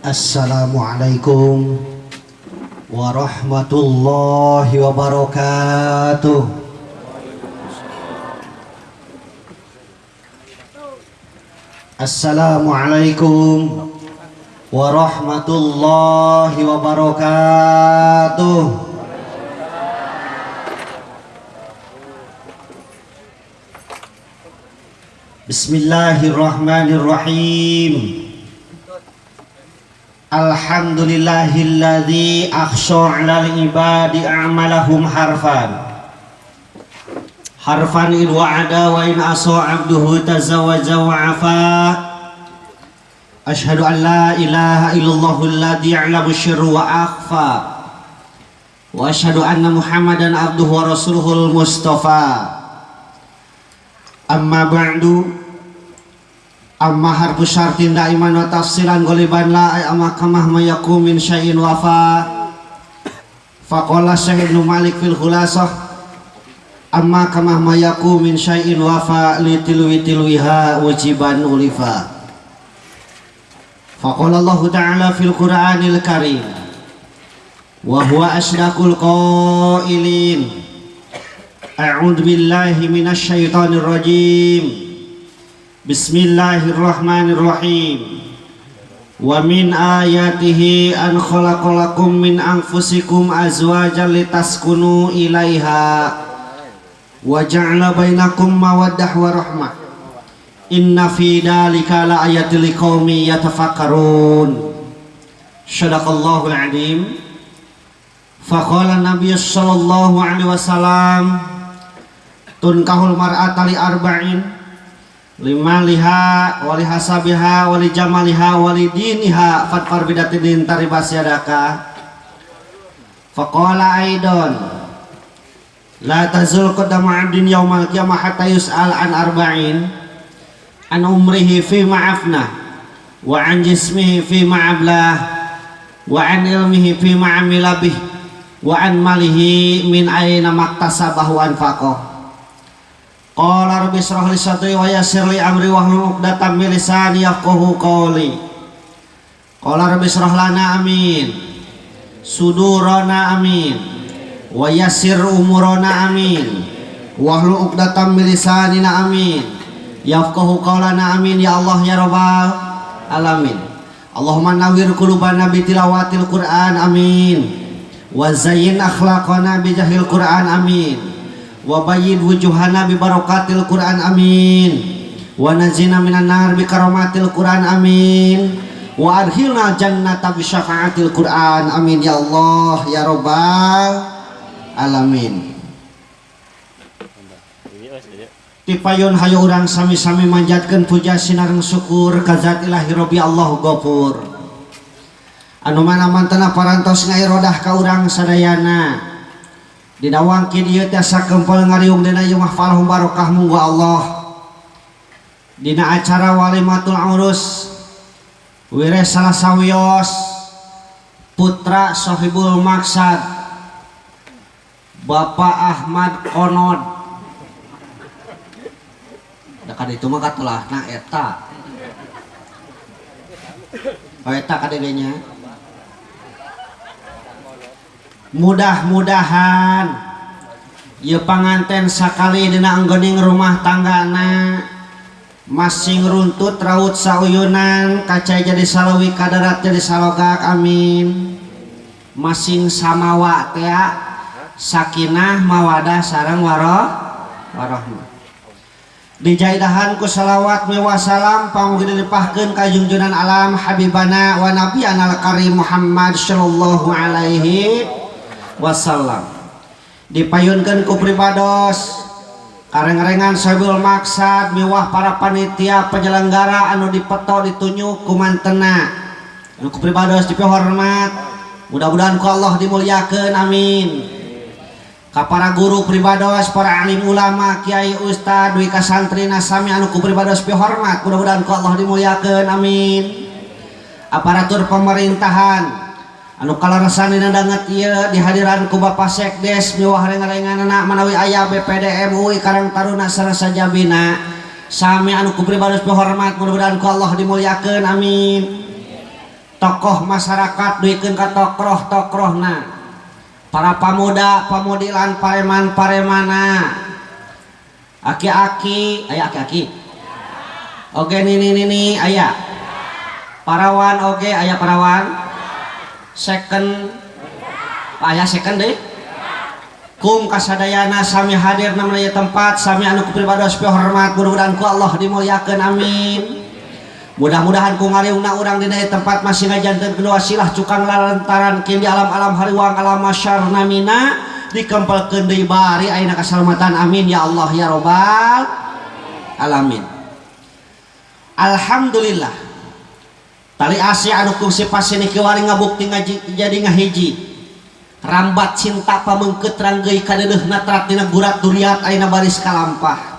Assalamualaikum warahmatullahi wabarakatuh. Assalamualaikum warahmatullahi wabarakatuh. Bismillahirrahmanirrahim. Alhamdulillahilladzi akhsha'al ibadi a'malahum harfan in wa'ada wa in asa 'abduhu tazawaja wa afa. Asyhadu an la ilaha illallahul ladzi ya'lamu sirra wa akhfa wa asyhadu anna muhammadan abduhu wa rasuluhul mustafa. Amma ba'du. Amma harfu syartin daiman wa tafsilan goliban la ay amma kamah mayakum min syai'in wafa. Faqala Syekh Ibnu Malik fil khulasah amma kamah mayakum min syai'in wafa litilwiha wajiban ulifa. Faqala Allah Ta'ala fil Qur'anil Karim wa huwa asdaqul qailin. A'udzu billahi minasy syaithanir rajim. Bismillahirrahmanirrahim. Wa min ayatihi an khalaqalakum min anfusikum azwajan litaskunu ilaiha wa ja'ala bainakum mawaddah wa rahmah. Inna fi dzalika laayatil liqaumin yatafakkarun. Shadaqallahul adzim. Faqala Nabi sallallahu alaihi wasallam tunkahul mar'ata li arba'in limaliha wali hasabiha wali jamaliha wali diniha fatfar bidatidin taribas yadaka. Faqala aidan la tazul qadama 'abdin yaumal qiyamah hatta yus'al an arba'in an umrihi fi ma'afna wa an jismihi fi ma'ablah wa an ilmihi fi ma'amila bih wa an malihi min aina maktasabahu anfaqah. Qala rabbi shrah li sadri wa yassir li amri wahlul 'uqdatam min lisani yafqahu qawli. Qala rabbi shrah lana amin sudurana amin wa yassir umurana amin wahlul 'uqdatam min lisanina amin yafqahu qawlana amin ya Allah ya rabbal alamin. Allahumma nawwir qulubana bi tilawatil Qur'an amin wa zayyin akhlaqana bi jahil Qur'an amin wa bayyid wujuhana bi barakatil Qur'an amin wa najina minan nar bi karamatil Qur'an amin wa adkhilna jannata bi syafaatil Qur'an amin ya Allah ya rabbal alamin. Tipayon hayu urang sami-sami manjatkeun puja sinareng syukur ka zat ilahi rabbi Allah ghafur anu mana mantena parantos ngairodah ka urang sadayana. Dina wangki dieu tiasa kempel ngariung dina ieu mahfalhum barokah munggu Allah. Dina acara walimatul urus wire salah sawios putra Sohibul Maksad Bapak Ahmad Konod. Da kaditu mah katulahna eta. Oh eta kadedenya. Mudah-mudahan ieu panganten sakali dina anggoning rumah tanggana masing runtut raut sauyunan kacai jadi salawi kadarat jadi salogak amin. Masing samawa teh sakinah mawadah sareng warahmah. Dijaidahan ku salawat mewah salam pamugi dilipahkeun ka junjunan alam habibana wa nabiyana al-karim Muhammad sallallahu alaihi wasallam. Dipayunkeun ku pribados kareng-rengan Sohibul Maksad miwah para panitia penyelenggara anu dipeto ditunjuk ku mantena anu ku pribados dipihormat. Mudah-mudahan ku Allah dimuliakeun amin. ka para guru pribados, para alim ulama, kiai ustad, duwi ka santrina sami anu ku pribados pihormat, mudah-mudahan ku Allah dimuliakeun amin. Aparatur pemerintahan anu kalarasan dina danget ieu dihadiran ku Bapak Sekdes miwah rengarenganana manawi aya BPD MUI Karang Taruna sareng sajabina sami anu ku pribados pihormat, mudah-mudahan ku Allah dimuliakeun amin. Tokoh masyarakat duikeun ka tokoh-tokohna, para pamuda pamudilan pareman-paremana, aki-aki aya aki-aki oge nini aya parawan oge aya parawan second aya second deh kum kasadayana sami hadir namanya tempat sami anu ku pribados hormat, mudah-mudahan ku Allah dimuliakeun amin. Mudah-mudahan ku ngariungna urang dina tempat masih ngajanten kedua silah cukang lantaran kieu di alam-alam hariwang alam masyar namina dikempelkeun deui bari ayeuna kasalamatan amin ya Allah ya robbal alamin. Alhamdulillah tali ase anu kungsi pasini kiwari ngabukti jadi ngahiji rambat cinta pamengkeut ranggeui kadeudeuhna terat dina gurat duriat ayeuna baris kalampah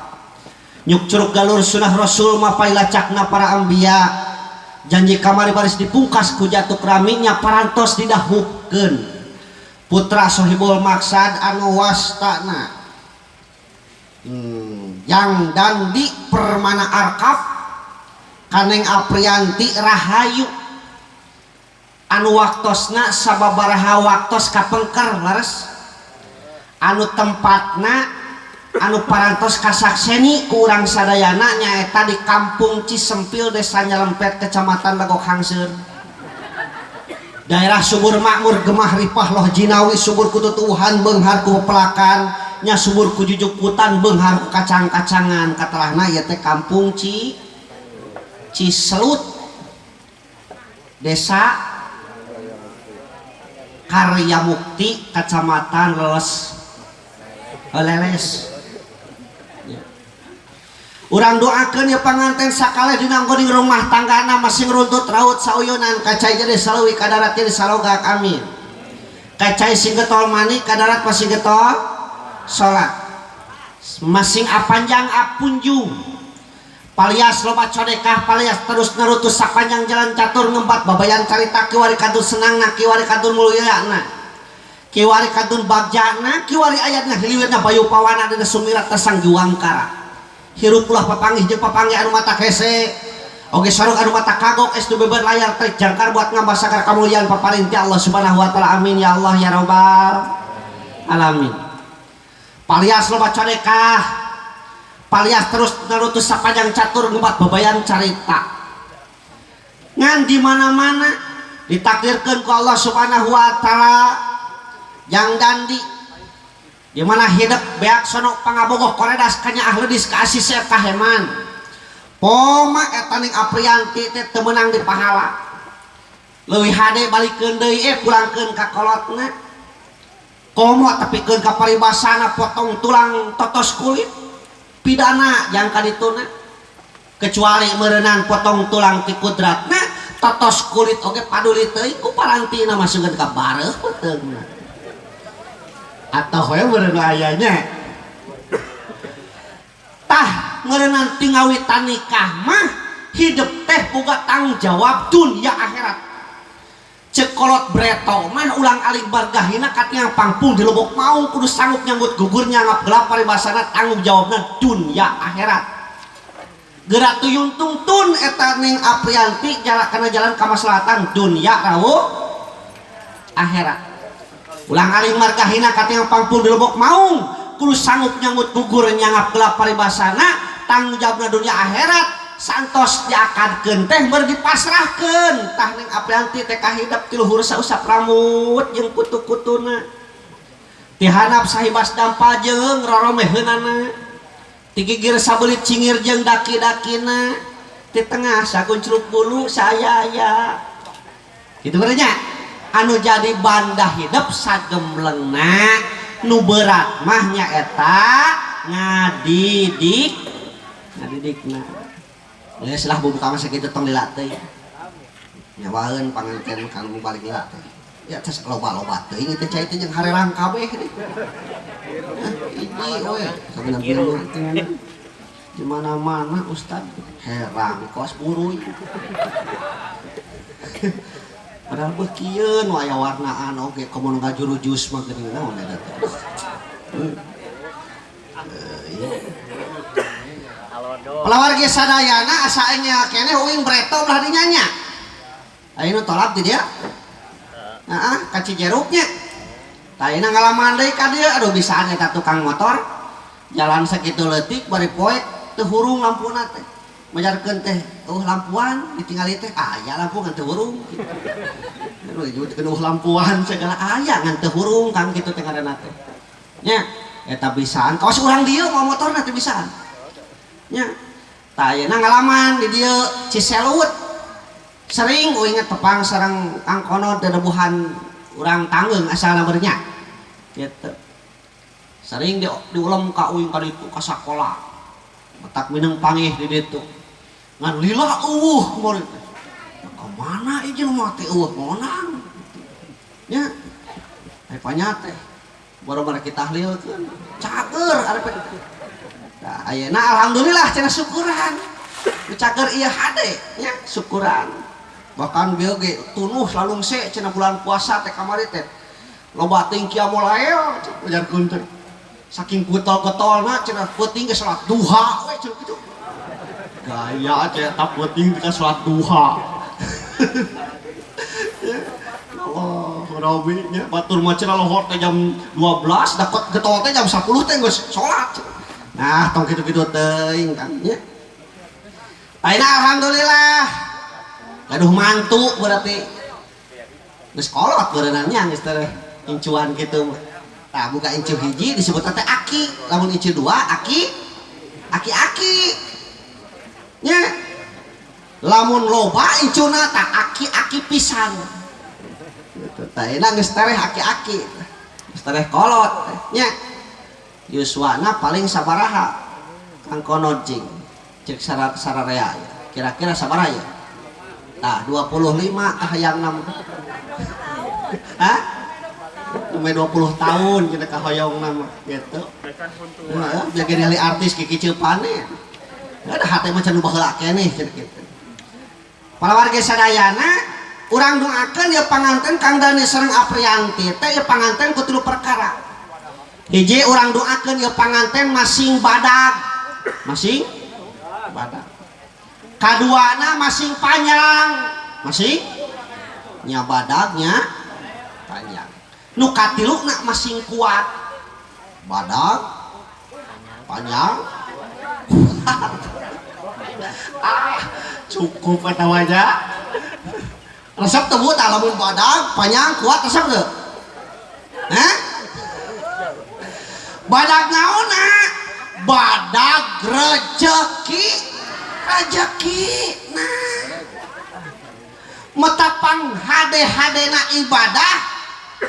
nyuk curug galur sunah rasul mapai lacakna para ambia janji kamari baris dipungkas ku jatuk raminya parantos didahupkeun putra sohibul maksad anu wastana yang dandi permana arkaf Kaneng Aprianti Rahayu anu waktosna sababaraha waktos kapengker laras anu tempatna anu parantos kasakseni ku urang sadayana nyaeta di Kampung Cisempil Desa Nyalempet Kecamatan Legok Hangseur daerah subur makmur gemah ripah loh jinawi subur kututuhan beunghar ku pelakan nya subur ku jujukutan beunghar ku kacang-kacangan katalahna ieu teh Kampung Ciselut Desa Karya Mukti Kecamatan Leles. Urang doakeun ya panganten sakala dina anggoning rumah tanggana masing runtut raut sauyonan kacai jadi salawi kadarat jadi salogak amin. Kacai sing getol mani kadarat masing getol salat. Masing apanjang apunjung. Palias loba codekah palias terus nerutus sapanjang jalan catur ngembat babayan carita kiwari kadun senangna kiwari kadun mulyana. Kiwari kadun bagjana kiwari ayatna hiliwirna bayu pawana dina sumirat tasang juangkara. Hirup ulah papanggih jeung papanggih anu mata hese oge sareng anu mata kagok estu beber layar teh jangkar buat ngambasakar kamuliaan paparinti Allah Subhanahu wa taala amin ya Allah ya rabbal alamin. Palias loba codekah palias terus nerutus sapanjang catur ngebat bebayan carita ngan di mana-mana ditakdirkeun ku Allah Subhanahu wa taala yang dandi di mana hidup beak sono pangabogoh koredas kanya ahledis ka asih seep kaheman poma eta ning Aprianti teh teu meunang di pahala leuwih hade balikeun deui pulangkeun ka kolotna komo tepikeun ka paribasana potong tulang totos kulit pidana yang kadituna kecuali meureunnan potong tulang ti kudratna totos kulit oge paduli teuing ku parantina masungkeun ka bareuh peteungna atau hoya meureun ayanya tah meureunnan tingawitan nikah mah hidup teh boga tanggung jawab dunya akhirat ceuk kolot breto mah ulang alik bargahina katingang pangpung di Lubuk Maung kudu sanggup nyambut gugurnya ngap gelap paribasana tanggung jawabna dunya akhirat geura tuyun tungtun eta ning Aprianti kana jalan kamaslahatan dunya rawuh akhirat ulang aling margahina katingang pangpung di Lubuk Maung kudu sanggup nyambut gugur nyangap gelap paribasana tanggung jawabna dunia akhirat santos diakadkeun teh beur dipasrahkeun tah ning Aprianti teh kahidap ti luhur sausap rambut jeung kutu-kutuna ti handap sahibas dampajeung roromeheunana ti gigir sabelit cingir jeung daki-dakina ti tengah sakuncruk bulu saya kitu bener nya anu jadi bandah hidup sagemlengna nu berat mah nyaeta ngadidikna geus lah bubuka mah sakitu tong lila teh nyawaeun panganten kanu balik lila teh ya tes loba-loba teuing teh cai teh jeung harerang kabeh deui. Ini we sebenarnya di mana-mana Ustad herang kos buruy. Padahal beukeun aya warnaan oge komo ngajuru jus mah geuning naon eta teh. Palawargi sadayana asa nya keneh uing breto belah dinyanya. Ayeuna tolak di dia. Ka Cijeruknya. Tayana ngalaman deui ka dieu aduh bisaan eta tukang motor. Jalan sakitu leutik bari poek teu hurung lampuna teh. Majarkeun teh, lampuan ditinggali teh aya lampu ngan teu hurung. Aduh judekeun lampuan segala aya ngan teu hurung kang kitu teh ngaranna teh. Nya eta bisaan kaos urang dieu mau motorna teh bisaan. Nya tayana ngalaman di dieu Ciselut. Sering inget tepang sareng Kang Kono dedebuhan urang Tangeung asalna beurnya gitu. Sering diulem ka uing ka ditu ka sakola matak mineng pangih di ditu ngan lila murid ka mana ieu mah teh monang nya aya panyate baru kita tahlilkeun cager arep nah ayeuna alhamdulillah cenah syukuran cager ieu hade nya syukuran bahkan dia ge tunuh lalung se cenah bulan puasa teh kamari teh loba teuing kiamul lail ujarkeun teh saking getol-getolna cenah peuting ge salat duha we cenah kitu gaya cenah tak peuting ka salat duha. Allah Rabbi nya batur mah cenah lohor teh jam 12 dapat getol teh jam 10 teh geus salat. Nah tong kitu-kitu teuing Kang nya. Ayeuna alhamdulillah aduh mantu berarti geus kolot berenangnya geus teh incuan kitu. Tah buka incu hiji disebut teh aki, lamun incu dua aki nya. Lamun loba incuna tah aki pisan. Gitu tah enak geus teh aki geus teh kolot nya. Yuswana paling sabaraha Kang Kono jing cek sararea kira-kira sabaraha ya? Nah 25 hayang nam hah? Umur 20 tahun kita kahoyong nama gitu nah, biar nyali artis Kiki Cepane ada hati macam nu baheula keneh gitu palawargi sadayana urang doakeun ya panganten Kang Dani sareng Aprianti teh ya panganten ku tilu perkara. Hiji urang doakeun ya panganten masing badag kaduana masing panjang masing nya badagnya panjang nu katiluna masing kuat badag panjang cukup kata wajah resep tebut alamun badag panjang kuat resep teu badag naonna badag rezeki nah metapang hade-hadena ibadah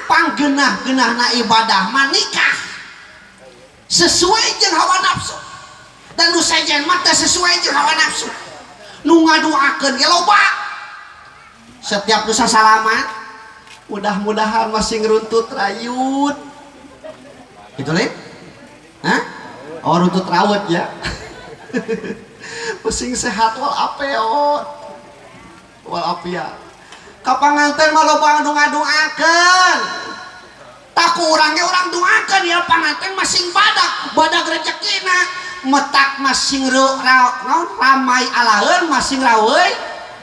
panggenah-genahna ibadah manikah sesuai jeung hawa nafsu dan nu sejen mah teh sesuai jeung hawa nafsu nu ngaduakeun ge loba setiap nu sasalamat mudah-mudahan masih ngeruntut rayut gitu leh runtut rawut ya pusing sehat wal apeot wal apiat kapanganten mah loba ngadung-adungakeun tak urang ge urang doakeun ya panganten masing badag rezekina metak masing ramai alaeun masing raweuy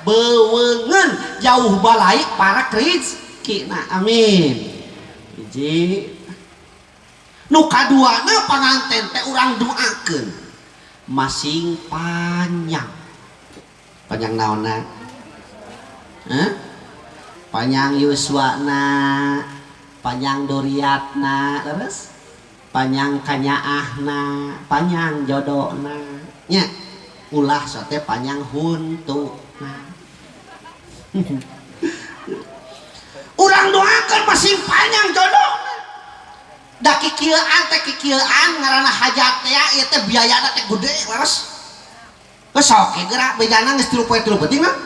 beuweungeun jauh balai para rezekina amin. Hiji nu kaduana panganten teh urang doakeun masing panjang naonna panjang yuswana panjang duriatna terus panjang kanyaahna panjang jodona nya ulah sote panjang huntuna urang doakeun masing panjang jodona da kikieuan ngaranna hajat teh ieu teh biayana teh gede leres geus sok ge geura bejana geus 3 poe 3 penting mah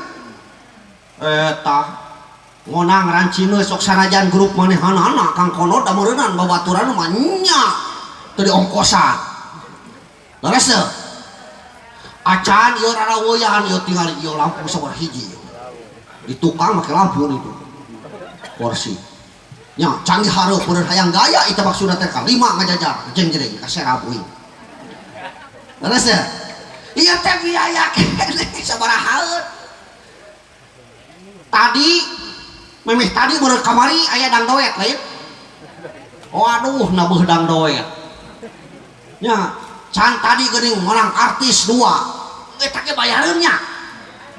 eta ngonang rancina sok sanajan grup manehana kang kono da meureunnan babaturan mah nya teu diongkosan leres teu acan ieu rarawoyan ieu tinggal ieu lampu sabar hiji di tukang make lampu itu porsi nya canggih hareup peureun hayang gaya eta maksudna teh kalima ngajajar jeung-jeung kaserap euy leres teu ieu teh biaya keneh sabaraha tadi memeh tadi bener kamari aya dang doet lain waduh nabeuh dang doet nya can tadi geuning menang artis dua eta ge bayareun nya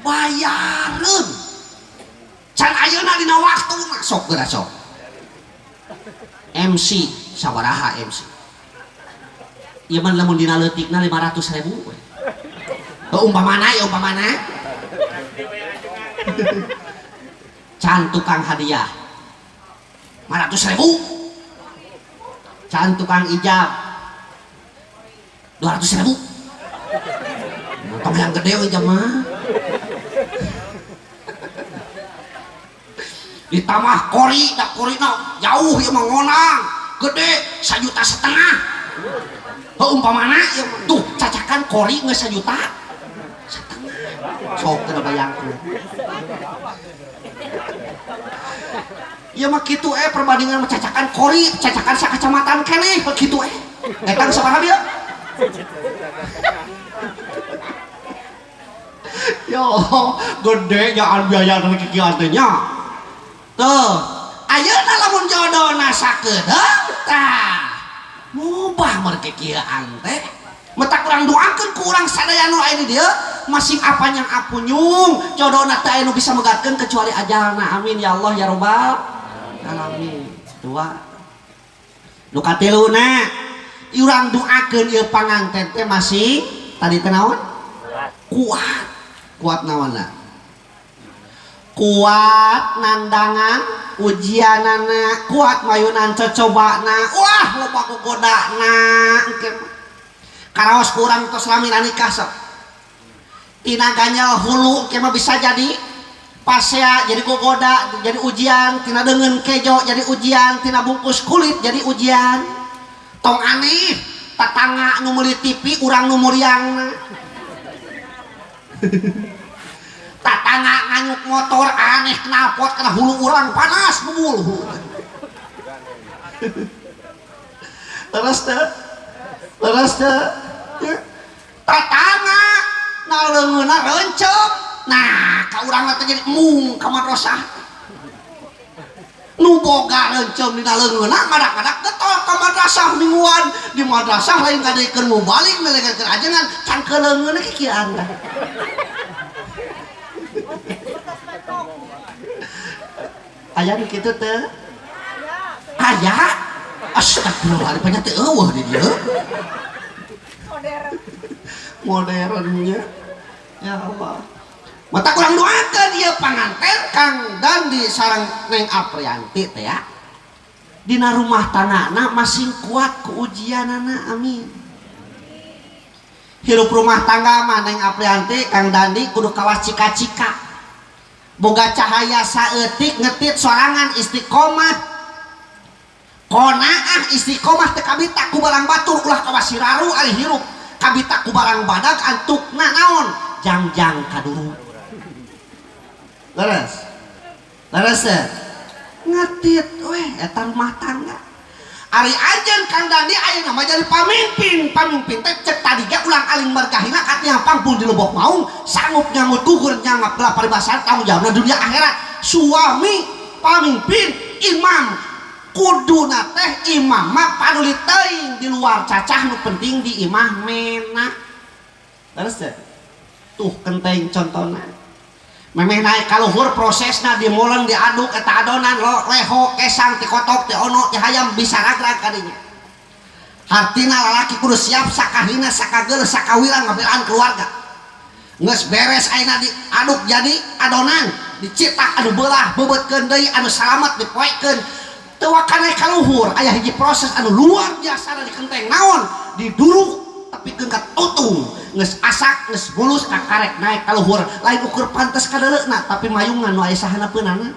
bayareun can ayeuna dina waktuna sok geura sok MC sabaraha MC ieu mah lamun dina leutikna 500.000 we umpamana ya umpamana can tukang hadiah 500.000 can tukang ijab 200.000 tong yang gede ijab mah ditambah kori dak korina jauh ieu mah ngonang gede 1,5 juta umpamana ya tuh cacakan kori geus 1,5 juta sok teu bayangkeun ya mah kitu perbandingan mencacakan kori cacakan sa kecamatan keneh kitu eta sabaraha dia yo gede jaan biaya dari kikian teh nya tuh ayeuna lamun jodona sakedeung tah mubah mereka kieuan teh metak urang doakeun ku urang sadaya nu aya di dieu masing apanyang apunyung jodona teh anu bisa megatkeun kecuali ajalna amin ya Allah ya rabbal alamin dua nu katiluna urang doakeun ieu panganten teh masih tadi teh naon kuat naonna kuat nandangan ujianana kuat mayunan cocobana wah loba gogodana engke karaos kurang tos lamin nikah sok tina ganyal hulu kema bisa jadi pasea jadi gogoda jadi ujian tina deungeun kejo jadi ujian tina bungkus kulit jadi ujian tong aneh tatangga nu meuli TV urang nu muriangna tatangga nganyuk motor aneh knalpot kana hulu urang panas bubul terus teh tatangga naleungeuna reunceup nah ka urang teh jadi mung ka madrasah nu boga reunceup dina leungeuna ngadak-ngadak getol ka madrasah mingguan di madrasah lain ngadekeun mubalik melegakeun ajengan can keleungeuna kikian tah aya nu kitu teh aya astagfirullah banyak teh eueuh di dieu modernnya ya Allah mata kurang doakan dia panganten Kang Dandi sareng Neng Aprianti teh ya dina rumah tanahna masih kuat ku ujianana amin hirup rumah tangga mah Neng Aprianti Kang Dandi kudu kawas cika-cika boga cahaya saeutik ngetit sorangan istiqomah konaah istiqomah teu kabita ku barang batur ulah kawas siraru ari hirup kabita ku barang badag antukna naon jangjang kaduru leres ngetit weh eta rumah tangga ari ajen Kang Dandi ayeuna mah jadi pamimpin teh cek tadi ge ulang aling berkahina katnya pangpung di lembok maung sanggup nyamut gugur nyangap 8 tanggung jawabna dunia akhirat suami pamimpin imam kuduna teh imam mah paduli teuing di luar cacah nu penting di imah mena terus tuh kenteng contohna memeh naik ka luhur prosesna dimolen diaduk eta adonan leho kesang ti kotok ti ono ti hayam bisa ragrag kadinya hartina lalaki kudu siap sakahina sakageur sakawila ngabelaan keluarga geus beres ayeuna diaduk jadi adonan dicitak anu beulah bebeutkeun deui anu salamet dipoekeun teu wakana ka luhur aya hiji proses anu luar biasa di kenteng naon diduruk tapi keungkat utung geus asak geus bulus kakarek naik ka luhur lain ukur pantes ka deureuna tapi mayungan nu aya sahanapeunana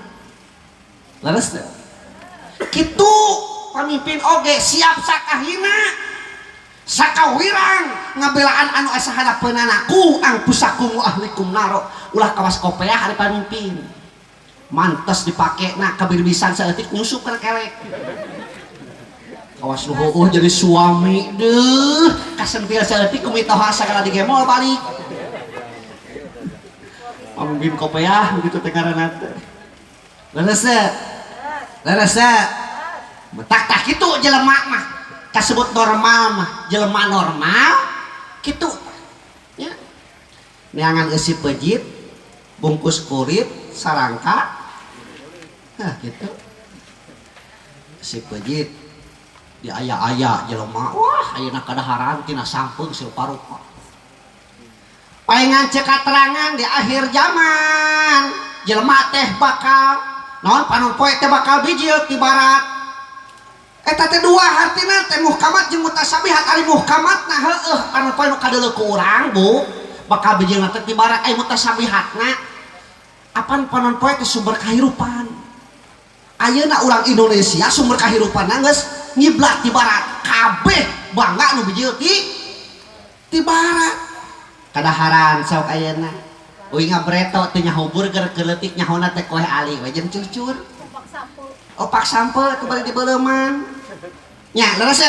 leres teh kitu pamimpin oge siap sakahina sakawirang ngabelaan anu asa hadapeunana ku ang pusakum ahlikum naro ulah kawas kopeah hari pamimpin mantes dipake na kabirbisan saeutik nyusup ke kelek kawas luheuh jadi suami deuh kasentil saeutik kumitoha sagala digemol balik pamimpin kopeah begitu teh ngaranna teh leres tak kitu jelema mah kasebut normal mah jelema normal kitu ya neangan eusi pejit bungkus kurit sarangka nah gitu si pejit di aya-aya jelema wah ayeuna kadaharan tina sampeung rupa-rupa paengan cek katerangan di akhir zaman jelema teh bakal naon panumpoe teh bakal bijil ti barat eta teh dua hartina teh muhkamat jeung mutasabihat ari muhkamatna heueuh panumpoe nu kadeuleu ku urang Bu bakal bijil teh ti barat ai mutasabihatna apan panumpoe teh sumber kahirupan ayeuna urang Indonesia sumber kahirupanna geus ngiblat ti barat kabeh bangga nu bijil ti barat kadaharan sok ayeuna uing ngabreto teh nyaho burger keleutik nyahona teh koe ali we jeung cucur opak sampe teu bari dibeuleman nya leres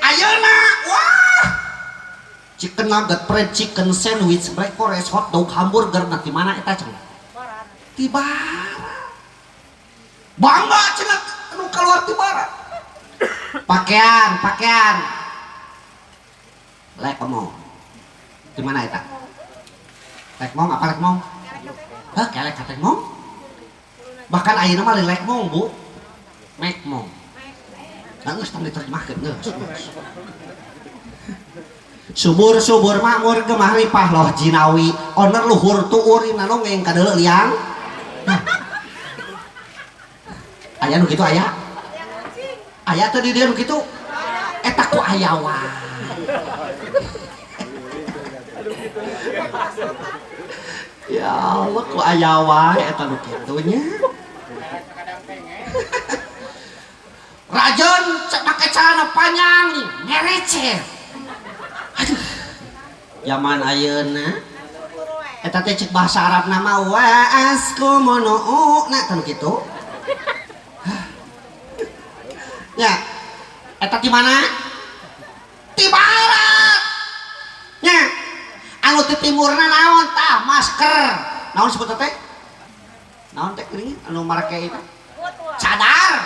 ayeuna wah chicken nugget fried chicken sandwich breakfast hot dog hamburger na di mana eta cenah ti barat bangga cenah anu kaluar ti barat pakaian lek kamu di mana eta lek mong apa lek mong? Hah, kelek lek mong? Bahkan ayeuna mah lek mong Bu. Mek mong. Geus tong diterjemahkeun geus. Subur-subur makmur gemah ripah loh jinawi. Oner luhur tuurin anu ngeng kadeuleu liang. Aya nu kitu aya? Aya teh di dieu nu kitu? Eta ku aya wae. Ya Allah ku aya wae eta nu kitu nya. Rajon cek make celana panjang ngereceh. Aduh. Zaman ayeuna eta teh cek bahasa Arab nama wa asqumunu na tanu kitu. Ya. Eta di mana? Di barat. Nya. Anu ti timurna naon tah masker naon sebut teh naon teh geuning anu make itu cadar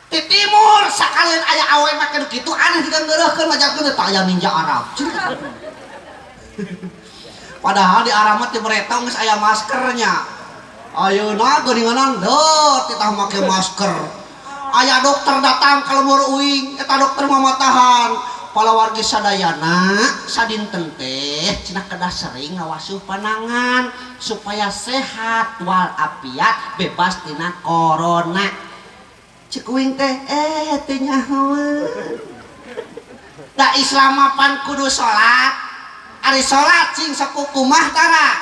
ti timur sakalian aya awe make nu kitu aneh digeureuhkeun majalkeun teh aya ninja Arab padahal di Arab mah ti mereta geus aya maskernya ayeuna geuninganan deuh ti tah make masker aya dokter datang ka lembur uing eta dokter mamatahan palawargi sadayana sadinten teh cenah kedah sering ngawasuh panangan supaya sehat walafiat bebas tina corona cek uing teh teu nyahoeun da Islam pan kudu salat ari salat cing sakukumah tara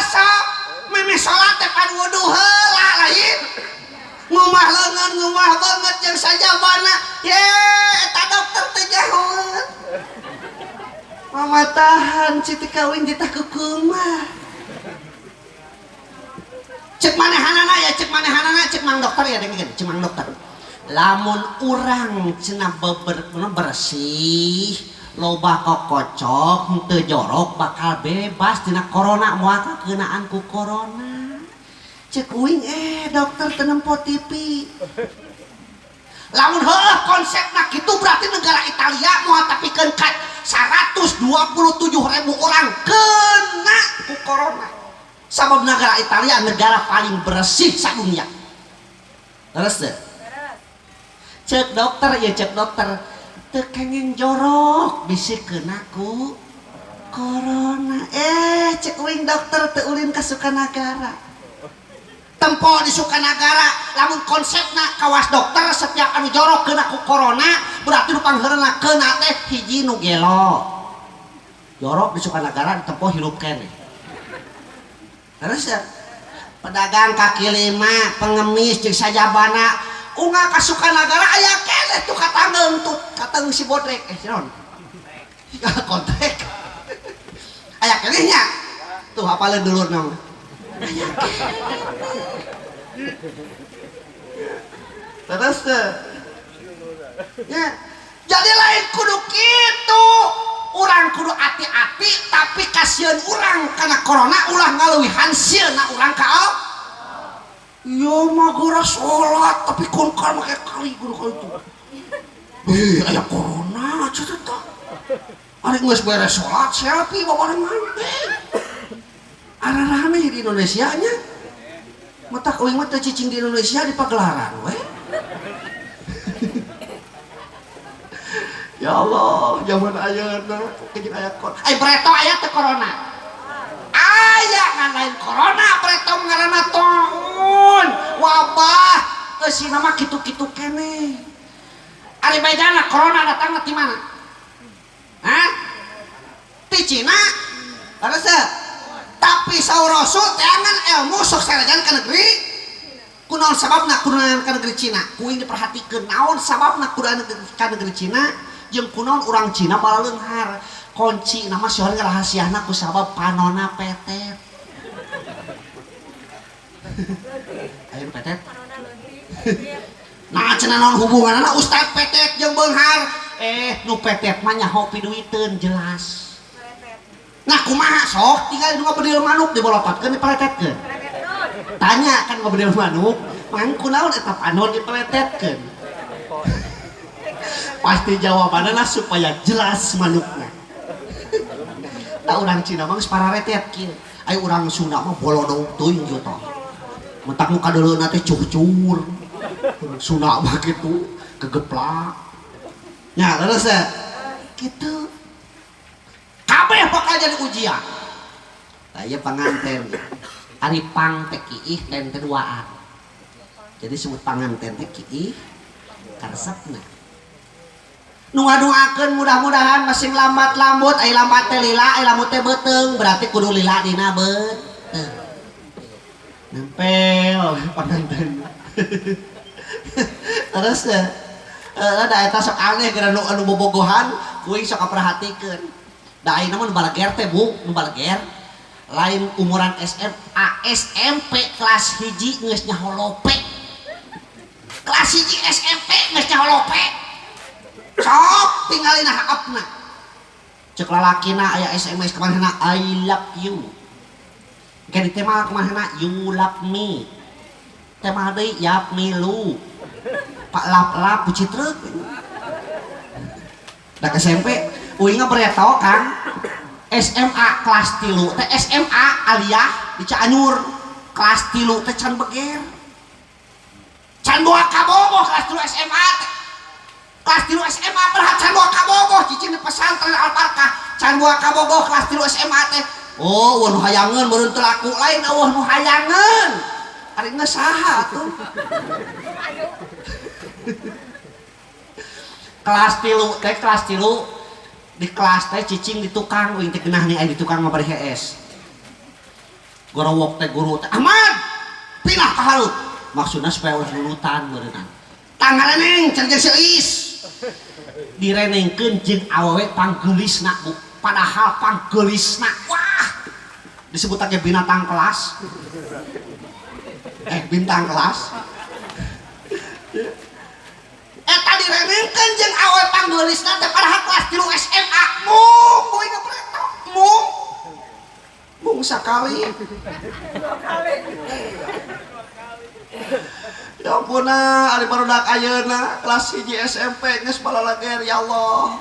sok meme salat teh pan wudu heula lain ngumah leungeun ngumah banget jeung sajabana ye eta dokter teh nyahoeun mamatahan citi kawin ditah kukumah cek manehanana ya cek manehanana cek mang dokter ya dengeun cek mang dokter lamun urang cenah bersih loba kokocok henteu jorok bakal bebas tina corona moal keunaan ku corona cek uing dokter teu nempo TV lamun heuh konsepna kitu berarti negara Italia moal tapikeun ka 127.000 orang kena ku corona sabab negara Italia negara paling bersih sadunia terus deh cek dokter ya cek dokter teu kengen jorok bisi kena ku corona cek uing dokter teu ulin ka Sukanagara tempo di Sukanagara lamun konsepna kawas dokter setiap anu jorok kena ku corona berarti nu pangeureuna kena teh hiji nu gelo jorok di Sukanagara tempo hirup keneh terus ya pedagang kaki lima, pengemis jeung sajabana unggah kasuka negara aya keneh tuh katangeung tuh katangeung si bodrek naon kontek aya keneh nya tuh hafaleun dulur naon aya terus ya jadi lain kudu kitu urang kudu hati-hati tapi kasihan urang karena corona ulah ngaleuwihan sieuna urang ka yo mah gora sholat tapi kon kan make kali kudu kali itu aya corona cerita ari geus beres sholat selfie babareng manteng ararane di Indonesia nya matak euing mah teu cicing di Indonesia di pagelaran we ya Allah zaman ayeuna kejeung aya corona breto aya teh corona aya ngan lain corona breto ngaranna taun wabah eusina mah kitu-kitu keneh ari bedana corona datangna ti mana hah ti Cina harusnya tapi saur rasul teangan ilmu sok sarajan ka negeri kunaon sababna kunaon ka negeri Cina kuing diperhatikeun naon sababna kunaon ka negeri Cina jeung kunaon urang Cina bala leunghar kunci nama soal rahasiana ku sabab panona petet ayo petet nah cenah naon hubunganna ustad petet jeung beunghar nu petet mah nyaho piduiteun jelas nah kumaha sok tinggal nu ngabedil manuk dibolototkeun dipeletetkeun tanya kan ngabedil manuk mang kunaon eta panon dipeletetkeun pasti jawabannya lah supaya jelas manuknya tak orang Cina mah separaretet kieu ayo orang Sunda mah bolodong teuing gitu mentak muka dulu nanti cucur Sunda mah gitu kegeplak nya terus ya gitu kabeh bakal jadi ujian aya panganten ari pang teh kiih dan keduaan jadi sebut panganten teh kiih karesepna nu ngadoakeun mudah-mudahan masing lambat lambut ai lambat teh lila ai lamut teh beuteung berarti kudu lila dina beuteung nempel panganten terus da eta sok aneh gara anu bobogohan kuing sok kaperhatikeun da ayeuna mah nu balager teh bu nu balager lain umuran SMA SMP kelas hiji geus nyaho lope kelas hiji SMP geus nyaho lope sok tinggalin haapna cek lalakina aya SMS kemanana I love you kayak di tema kemanana you love me tema deui yap me lu pak lap pucitreuk dak SMP uing bereto kan SMA kelas 3 teh SMA aliyah di Cianjur kelas 3 teh can beger can boa kabogoh kelas 3 SMA teh kelas 3 SMA berhat can boa kabogoh cicing di pesantren Al-Barkah can boa kabogoh kelas 3 SMA teh oh wah nu hayangeun meureun teu laku lain eueuh nu hayangeun ari geus saha tuh kelas 3 teh kelas 3 di kelas teh cicing di tukang uing teh geunah nih aya di tukang mah bari HS gorowok teh guru teh Ahmad pindah ka hareup maksudna supaya wes lulutan beureunan tanggal neng cerdas seuis direnengkeun jeung awewe panggeulisna bu padahal panggeulisna wah disebut ake binatang kelas bintang kelas eta direnengkeun jeung awewe panggeulisna teh padahal kelas 3 SMA mung kuing preto mung sakali ya ampun ari barudak ayeuna kelas 1 SMP geus balalager ya Allah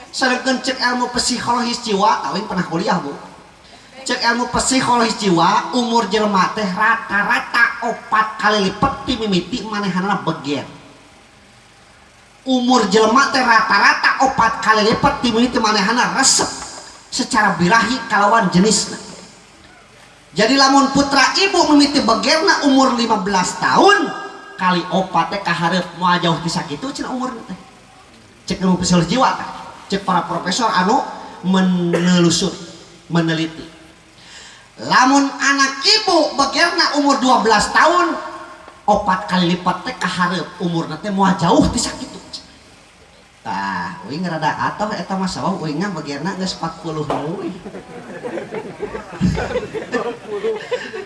sareungkeun cek ilmu psikologis jiwa tawing pernah kuliah bu cek ilmu psikologis jiwa umur jelema teh rata-rata 4 kali lipat ti mimiti manehanna beger umur jelema teh rata-rata 4 kali lipat ti mimiti manehanna resep secara birahi kalawan jenisna jadi lamun putra ibu mimiti begerna umur 15 tahun kali 4 teh kahareup moal jauh ti sakitu cenah umur teh cek ilmu psikologi jiwa teh cek para profesor anu menelusuri meneliti lamun anak ibu begerna umur 12 tahun 4 kali lipat teh kahareup umurna teh moal jauh ti sakitu. Tah, uing rada atoh eta mah sawah uingna begerna geus 40 euy.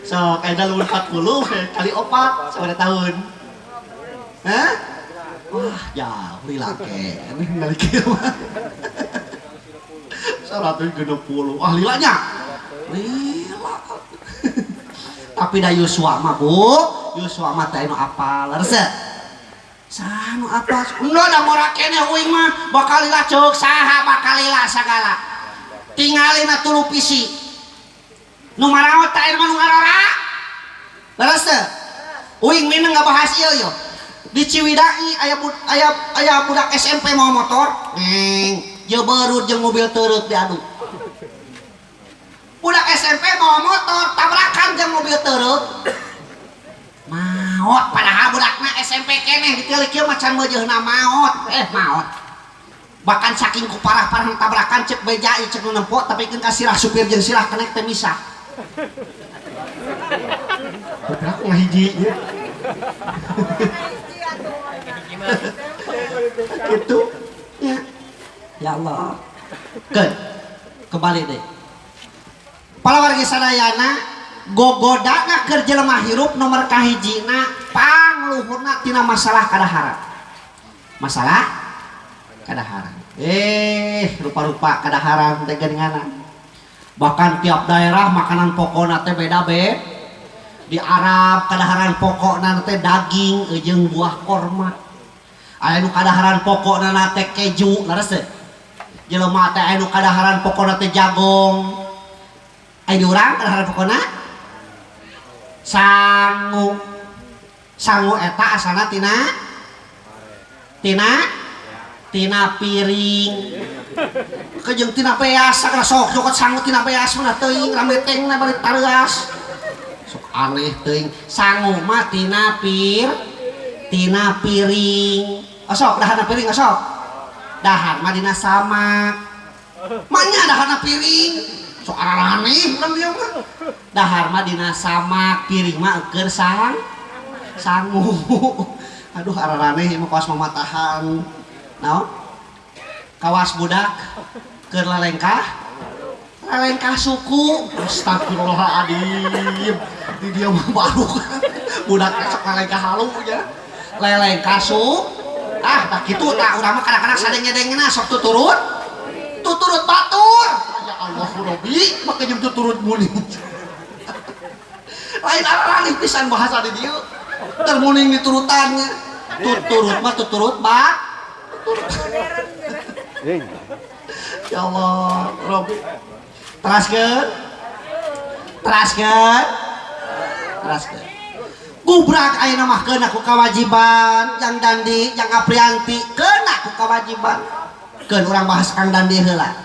So, kayak lamun 40 kali 4 sabaraha tahun? Hah? Wah, jauh lila ke. Ngali kieu mah. 160. Ah, lilanya. Lila. Tapi da Yuswa mah, Bu. Yuswa mah teh anu apal resep. Sanu apa? Endo da mora keneh uing mah bakal lila ceuk saha bakal lila sagala. Tingalina 3 pisi. Nu maraot teh mah nu ngarora. Leres teh? Uing mineng ngabahas ieu yo. Di Ciwidey aya budak SMP mau motor, jeubeurut jeung mobil teureuk diadu. Budak SMP mau motor tabrakan jeung mobil teureuk. Maot padahal budakna SMP keneh ditilik kieu macan meujeunna maot. Maot. Bahkan saking ku parah-parah tabrakan cek beja ieu cek nu nempo tapi keun ka sirah supir jeung sirah kenek teh misah. Budak ngahiji ieu. Itu ya Allah kembali deh para warga sadayana gogodana keur jelema hirup nomor kahijina pangluhurna tina masalah kadaharan rupa-rupa kadaharan teh geuninganna bahkan tiap daerah makanan pokokna teh beda di Arab kadaharan pokokna teh daging jeung buah korma. Aya nu kadaharan pokokna teh keju, laras teh. Jelema teh aya nu kadaharan pokokna teh jagong. Aya urang kadaharan pokokna sangu. Sangu eta asalna tina piring. Kejeung tina beas sagala sok jokot sangu tina beas mah teuing rame tengna balik tareas. Sok aneh teuing sangu mah tina piring. Osok dahana piring osok. Dahar mah dina samak. Manya dahana piring. Sok aneh urang dieu mah. Dahar mah dina samak, piring mah keur sangu. Aduh araraneh ieu mah kawas mamatahan. Naon? Kawas budak keur lalengkah suku. Astagfirullahaladzim. Di dia mah baru budak sok lalengkah halu ya. Lelengkah suku. Tak kitu tak urang mah kadang-kadang sadeng-nyedengna sok tuturut batur. Ya Allah Rabbi, make jeung tuturut muning. Lain arah pisan bahasa di dieu. Teu muning diturutannya. Tuturut mah tuturut bak. Ya Allah Rabbi. Teraskeun. Gubrak ayeuna mah keuna ku kawajiban Jang Dandi, Jang Aprianti keuna ku kawajiban. Keun urang bahas Kang Dandi heula.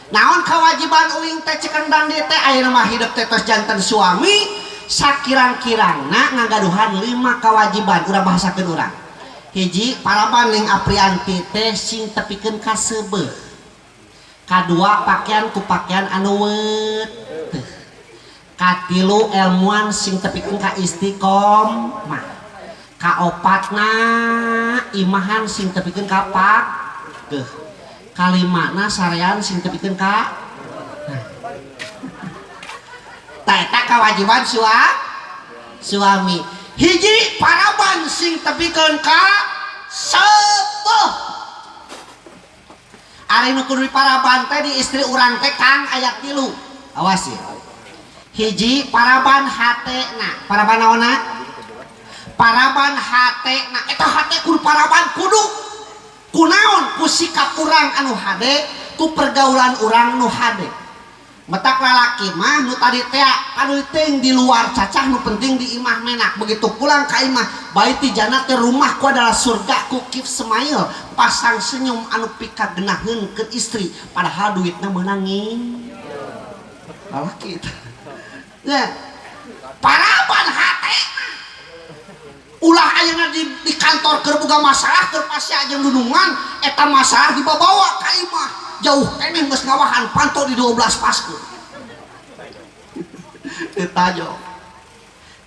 Naon kawajiban uing teh cek Kang Dandi teh ayeuna mah hidup teh tos janten suami sakirang-kirangna ngagaduhan 5 kewajiban urang bahasakeun urang. Hiji paraban ning Aprianti teh sing tepikeun ka seubeuh. Kadua pakaian ku pakaian anu weut. Katilu ilmuan sing tepikeun ka istiqomah. Kaopatna imahan sing tepikeun ka pageuh. Kalimana sarean sing tepikeun ka eta kawajiban suami. Hiji paraban sing tepikeun ka sepuh. Ari nu kudu paraban teh di istri urang teh Kang aya 3. Awas ya. Hiji paraban hatena, paraban naonna? Paraban hatena, eta hate kudu paraban kudu kunaon ku sikap urang anu hade, ku pergaulan urang nu hade. Metak lalaki mah nu tadi teh anu teuing di luar cacah nu penting di imah menak. Begitu pulang ka imah, baiti jannah teh rumahku adalah surga ku kif smile, pasang senyum anu pikagenaheun ke istri padahal duitna meunangin. Lalaki eta. Ya, paraban hate ulah ayeuna di kantor keur boga masalah keur pasya jeung dudungan eta masalah dibawa ka imah jauh keneh geus ngawahan panto di 12 pasku. ditajo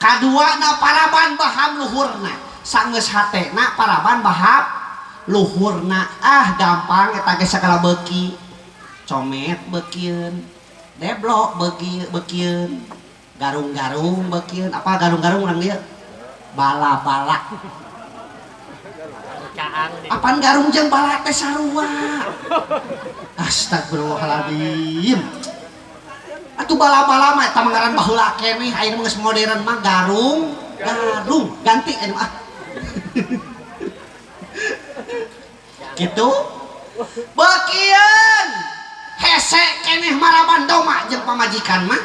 kadua na paraban baham luhurna sanggeus hatena paraban baham luhurna gampang eta ge sakala beuki comet beukieun deblok beukieun garung-garung beukieun apa garung-garung urang dieu bala-bala apaan garung jeung bala teh sarua astagfirullahaladzim atuh bala-bala mah eta ngaran baheula keneh ayeuna geus modern mah garung ganti anu mah gitu beukeun hese keneh marabando mah jeung pamajikan mah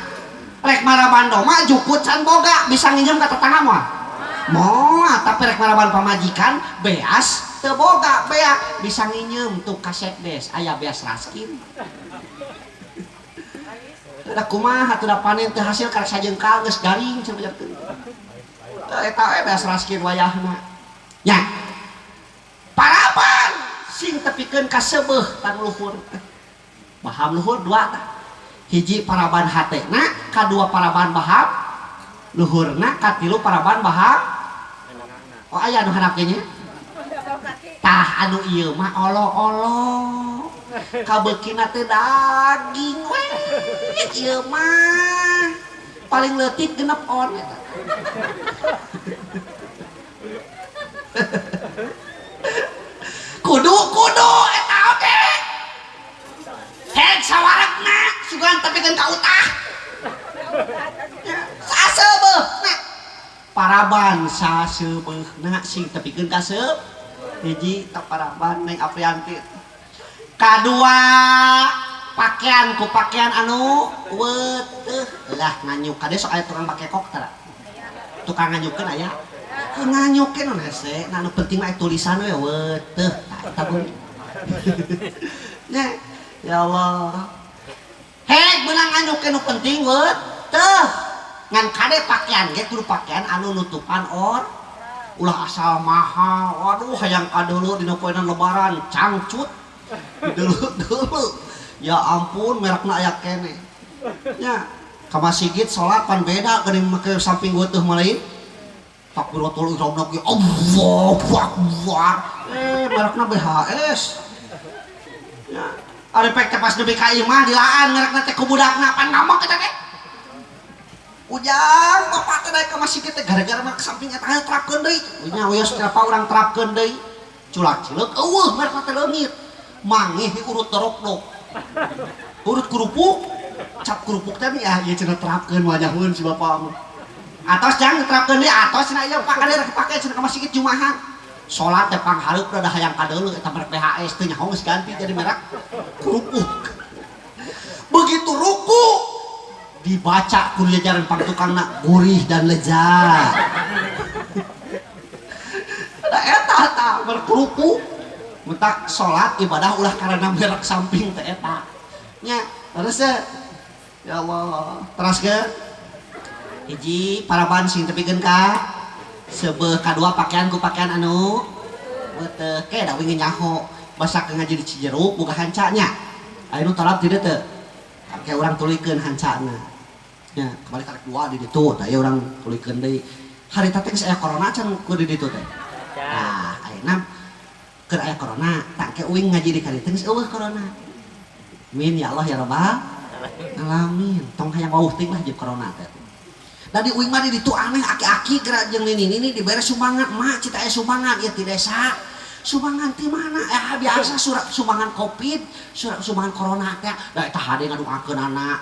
rek marabando mah jukut can boga bisa nginjem ka tetangga mah moal tapi rek maraban pamajikan beas teu boga beak bisa nginjem tuh kaset des aya beas raskin da kumaha teu da panen teu hasil karek sajengkal geus garing cenah eta beas raskin wayahna nya paraban sing tepikeun ka seubeuh tan luhur baham luhur dua tah hiji paraban hatena kadua paraban baham luhurna katilu paraban baham oh aya anu handap nya tah anu ieu mah olo-olo kabeukina teh daging we ieu mah paling leutik genep on eta kudu eta oge hek sawaregna sugan tapi kan ka utah saseubeuhna paraban saseubeuhna sing tepikeun ka seup hiji tak paraban Neng Aprianti kadua pakaian ku pakaian anu weuteuh lah nganyuk kade sok aya tukang pake kok tara tukang nganyukeun aya nganyukeun non hese anu penting mah tulisan we weuteuh eta beuh ya Allah hek beunang nganyukeun nu penting weuteuh ngan kade pakaian ge kudu pakaian anu nutupan ulah asal mahal waduh hayang kadeulu dina poenan lebaran cangcut dulu ya ampun merekna aya kene nya ka masjid salat pan beda geuning make samping weuteuh mah lain takbiratul ihram ge Allahu akbar merekna BHS nya ari pek teh pas nepi ka imah dilaan merekna teh ku budakna pan ngambek eta teh ujang bapak teh daek ka masjid teh gara-gara mah samping eta aya terapkeun deui nya wios kenapa urang terapkeun deui culak cileuk eueuh merekna teh leungit mangih urut terokdok urut kerupuk cap kerupuk teh ya ieu cenah terapkeun wajahkeun si bapak mah atos jang terapkeun deui atos cenah ieu pak kada dipake cenah ka masjid jumahan salat teh panghareup da hayang kadeulu eta merek PHS teh nyaho geus ganti jadi merek kerupuk begitu ruku dibaca ku jajaran pangtukangna gurih dan lezat da eta berkerupuk mentak salat ibadah ulah karena merek samping teh eta nya terus ya Allah terus ke hiji paraban sing tepikeun ka seubeuh kadua pakaian ku pakaian anu weuteuh ke da wingi nyaho basa ke ngaji di Cijeruk boga hancanya aya nu tarap ti dieu teu kake urang tulikeun hancana nya kembali karek dua di ditu tah aya urang tulikeun deui harita teh geus aya corona can ku di ditu teh tah ayeuna keur aya corona tak ke uing ngaji di kali teh geus eueuh corona amin ya Allah ya rabbal alamin tong hayang wauh teuing lah jeung corona teh da di uing mah di ditu aneh aki-aki geura jeung nini dibere sumbangan mak cita aya sumbangan ieu ti desa sumbangan ti mana biasa surat sumbangan covid surat sumbangan corona teh da eta hade ngaduakeun anak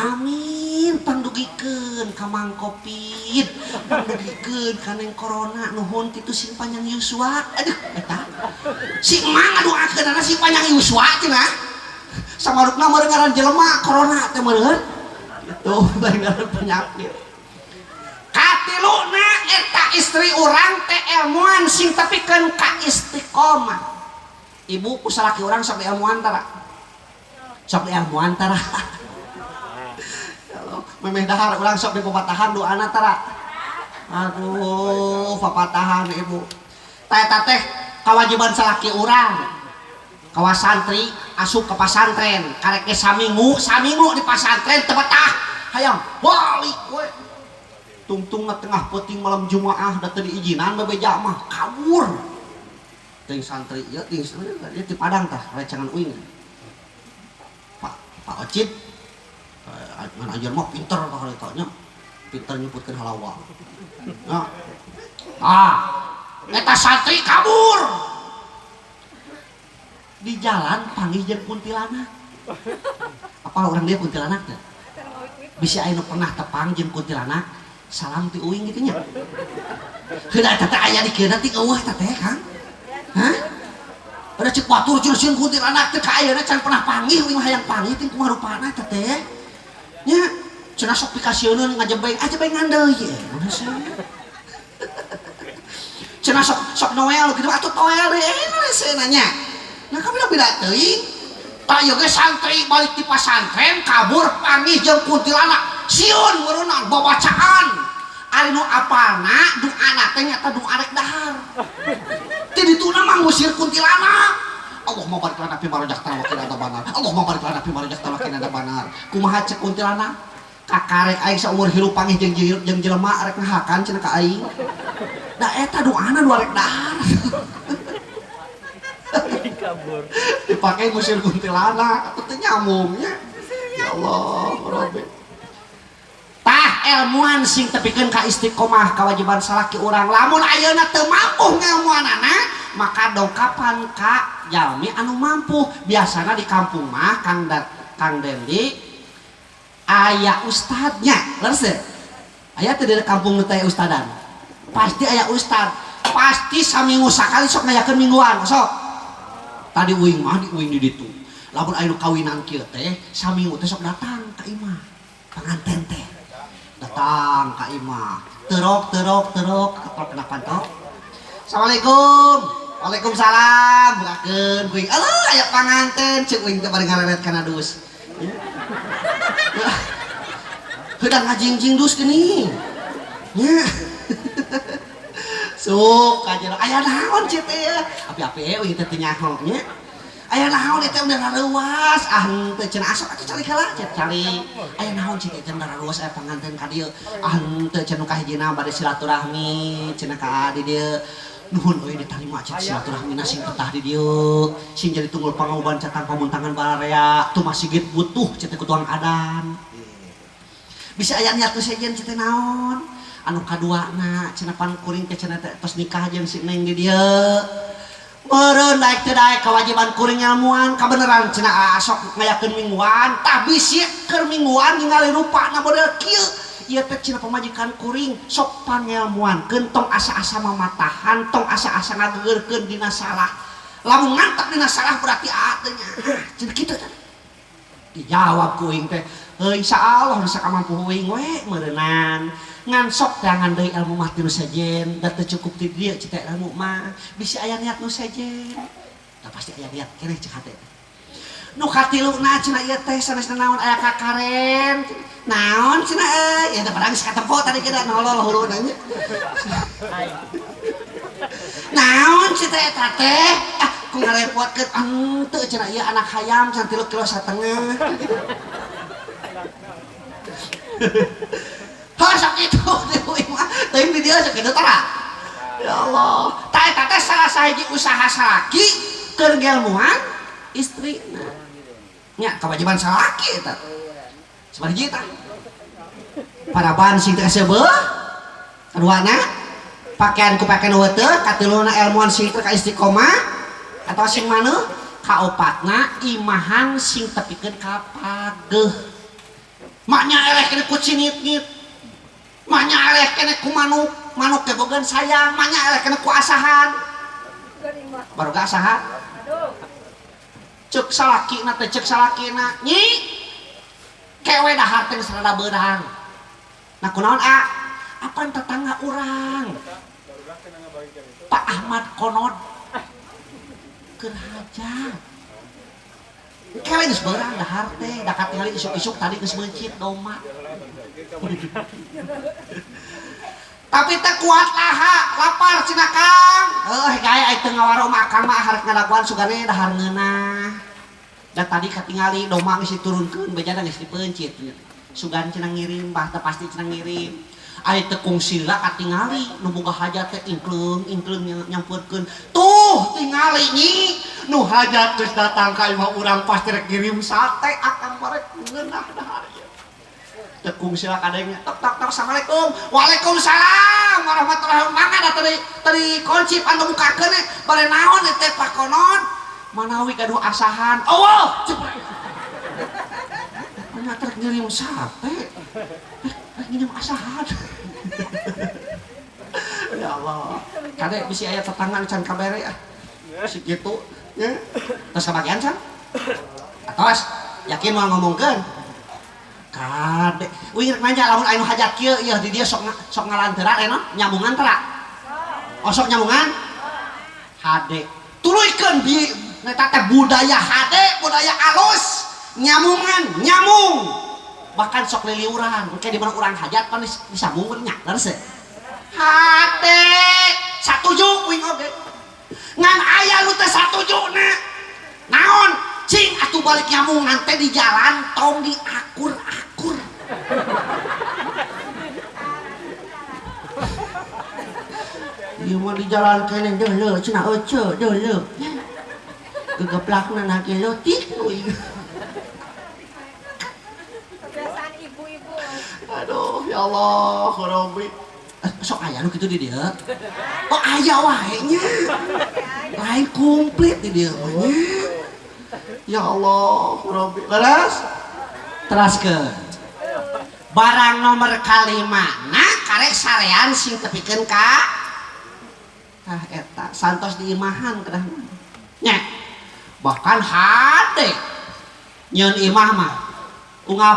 amin pangdugikeun ka mang covid pangdugikeun ka neng corona nuhun kitu sing panjang Yuswa aduh eta si emang ngaduakeun anak sing panjang Yuswa cenah samarupna meureun ngaran jelema corona teh meureun kitu lain ngaran penyakit katiluna eta istri urang teh ilmuan sing tepikeun ka istiqomah ibu ku salaki urang sok ilmuan tara sok ilmuan tara memeh dahar urang sok di papatahan doana tara aduh papatahan ibu eta teh kawajiban salaki urang kawas santri asup ke pasantren karek ge saminggu di pasantren teu betah hayang balik we tungtung na tengah peting malam Jumaah da teu diijinan bebeja mah kabur teuing santri ieu teuing ieu ti Padang tah recangan uing Pak Ocit ngan ajar mah pinter tah eta nya pinter nyebutkeun halawa eta santri kabur di jalan panggil jeung kuntilanak apa orang dia kuntilanak teh bisa aya nu pernah tepang jeung kuntilanak salam ti uing gitu nya heula eta teh aya dikeuna ti eueuh eta teh Kang hah ada cek batur cureuseun kuntilanak teh ka ayeuna can pernah panggih uing mah hayang panggih teh kumaha rupana eta teh nya cenah sok pikasieun ngajebeng deui ye cenah sok noel gitu atuh toel deui seueur nya nah kami udah beda teuing tak ieu ge santri balik di pasantren kabur panggih jeung kuntilanak sieun ngeureunna babacaan ari nu apalna doana teh nyata doa arek dahar teh dituna mah ngusir kuntilanak Allahumma barik lana fi ma razaqtana wa qina adzabannar Allahumma barik lana fi ma razaqtana wa qina adzabannar kumaha cek kuntilanak kakarek aing saumur hirup panggih jeung jelema arek ngahakan cenah ka aing da eta doana nu arek dahar kabur dipakai ngusir kuntilanak itu nyamumnya ya Allah Rabbi tah ilmuan sing tepikeun ka istiqomah kawajiban salaki urang lamun ayeuna teu mampu ngelmuanana maka dongkapan ka jalmi anu mampu biasana di kampung mah Kang Dendi aya ustadnya leres aya teh di kampung teh ustadan pasti aya ustad pasti saminggu sakali sok ngayakeun mingguan sok tadi uing mah di uing di ditu lamun aya nu kawinan kieu teh saminggu teh sok datang ka imah panganten teh datang ka imah terok atau kenapa toh Assalamualaikum Waalaikumsalam bukakeun uing aleuh aya panganten ceuk uing teh bari ngareret kana dus heudah ngajingjing dus geuning nya sok kajero aya naon ceu teh api-api we teh nyaho nya aya naon eta udah rareuwas teu cenah asok atuh cari heula cari aya naon ceu teh udah rareuwas aya panganten ka dieu teu cenah ka hijina bade silaturahmi cenah ka di dieu nuhun euy ditarima cek silaturahmina sing betah di dieu sing jadi tunggul pangaoban catang pamuntangan bararea tuh masih git butuh ceu teh kutuang adan bisa aya niat teh sejen ceu teh naon anu kaduana cenah pan kuring teh cenah teh tos nikah jeung si Neng di dieu meureun daek teu daek kewajiban kuring ilmuan kabeneran cenah sok ngayakeun mingguan tah bisi keur mingguan ningali rupana model kieu ieu teh cenah pamajikan kuring sok pangilmuankeun tong asa-asa mamatahan tong asa-asa ngageurkeun dina salah lamun mantap dina salah berarti teh nya cenah kitu teh dijawab kuring teh insyaallah bisa kamampu uing we meureunan ngan sok jangan deui ilmu mah tilu sejen da teu cukup ti dieu cita ilmu mah bisi aya niat nu sejen da pasti aya niat keneh cek hate nu katiluna cenah ieu teh sanesna naon aya kakaren naon cenah ya da padang geus katempo tadi kira nolol huruna nya naon cita eta teh ku ngarepotkeun teu cenah ieu anak hayam can 3 kilo satengah sok itu tapi video sok itu tara ya Allah teh salah sahiji usaha salaki keur ngelmuan istrina nya kewajiban salaki eta sabaraha tah paraban sing teh seubeuh kaduana pakaian ku pakaian teu katiluna ilmuan sing teh ka istiqomah atau sing maneuh kaopatna imahan sing tepikeun ka pageuh maknya eleh kena ku cinit-nit maknya eleh kena ku manuk kegogan sayang maknya eleh kena ku asahan baru gak asahan cek salakina teh cek salakina nyi kewe dahar teh sarada beurang nah kunaon apaan tetangga urang Pak Ahmad Konod keur hajat kalian geus beurang dahar teh da katingali isuk-isuk tadi geus mencit doma tapi teh kuat laha lapar cenah Kang gaya ai teu ngawaro makang mah harek ngadaguan sugane dahar ngeunah da tadi katingali doma geus diturunkeun bejana geus dipencit sugan cenah ngirim bah teh pasti cenah ngirim aya tekung sila katingali nu boga hajat teh ingklung nyampurkeun tuh tingali nyi nu hajat geus datang ka imah urang pasti rek ngirim sate akan barek ngeunah dahar ieu tekung sila kadengnya tok assalamualaikum waalaikumsalam warahmatullahi wabarakatuh tadi kunci anu bukakeun bare naon teh pakonon manawi gaduh asahan Allah nya trek ngirim sate rek ngirim asahan ya Allah kade bisi aya tetangga can kabere si kitu nya tos kabagian can atos yakin mau ngomongkeun kade uing rek nanya lamun anu hajat kieu ieu di dieu sok ngalanteran eno nyambungan tara sok nyambungan hade tuluykeun bi eta teh budaya hade budaya alus nyambungan nyambung bahkan sok liliuran engke di mana urang hajat kan disambungkeun nya leres hade satuju uing oge ngan aya nu teh satujuna naon cing atuh balik nyambungan teh di jalan tong diakur-akur ieu mah di jalan kene deuleu cenah ece deuleu gegeplakna na ge leutik kebiasaan ibu-ibu. aduh ya Allah Rabbi sok aya nu kitu di dieu oh aya wae nya lain komplit di dieu mah nya ya Allah Rabbi leres teraskeun barang nomor kalimana karek sarean sing tepikeun ka eta santos diimahan kedah nya bahkan hade nyeun imah mah ungap